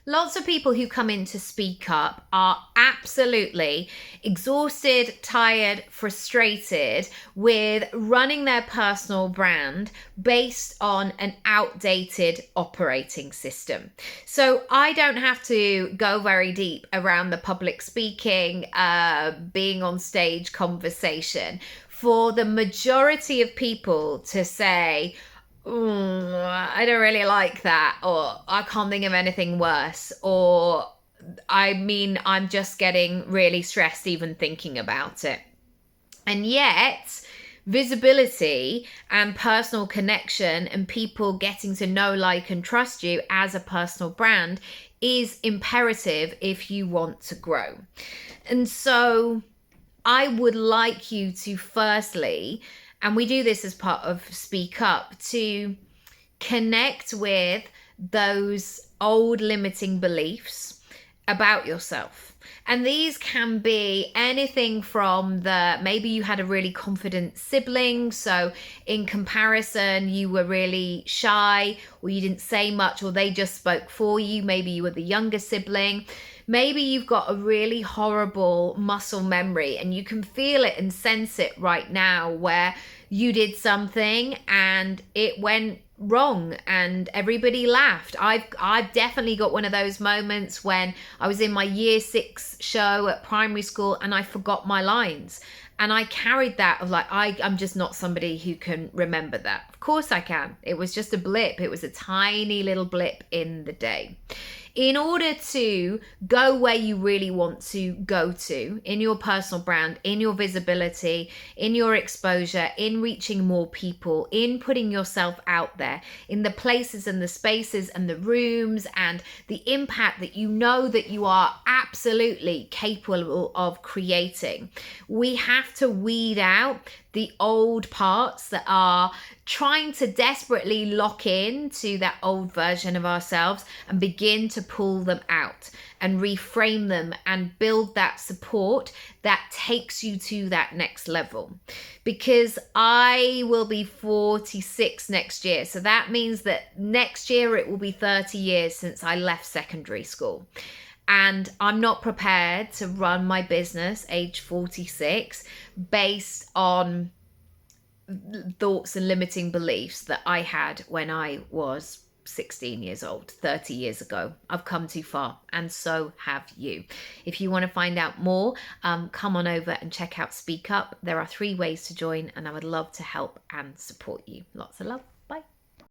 Lots of people who come in to speak up are absolutely exhausted, tired, frustrated with running their personal brand based on an outdated operating system. So I don't have to go very deep around the public speaking, being on stage conversation for the majority of people to say, I don't really like that, or I can't think of anything worse, or I'm just getting really stressed even thinking about it. And yet, visibility and personal connection and people getting to know, like, and trust you as a personal brand is imperative if you want to grow. And so, I would like you to firstly, and we do this as part of Speak Up, to connect with those old limiting beliefs about yourself. And these can be anything from maybe you had a really confident sibling, so in comparison you were really shy, or you didn't say much, or they just spoke for you. Maybe you were the younger sibling. Maybe you've got a really horrible muscle memory and you can feel it and sense it right now, where you did something and it went wrong and everybody laughed. I've definitely got one of those moments when I was in my year 6 show at primary school and I forgot my lines. And I carried that of like, I'm just not somebody who can remember that. Of course I can. It was just a blip. It was a tiny little blip in the day. In order to go where you really want to go to in your personal brand, in your visibility, in your exposure, in reaching more people, in putting yourself out there, in the places and the spaces and the rooms and the impact that you know that you are absolutely capable of creating, we have to weed out the old parts that are trying to desperately lock in to that old version of ourselves, and begin to pull them out and reframe them and build that support that takes you to that next level. Because I will be 46 next year. So that means that next year it will be 30 years since I left secondary school. And I'm not prepared to run my business age 46 based on thoughts and limiting beliefs that I had when I was 16 years old, 30 years ago. I've come too far, and so have you. If you want to find out more, come on over and check out Speak Up. There are 3 ways to join, and I would love to help and support you. Lots of love.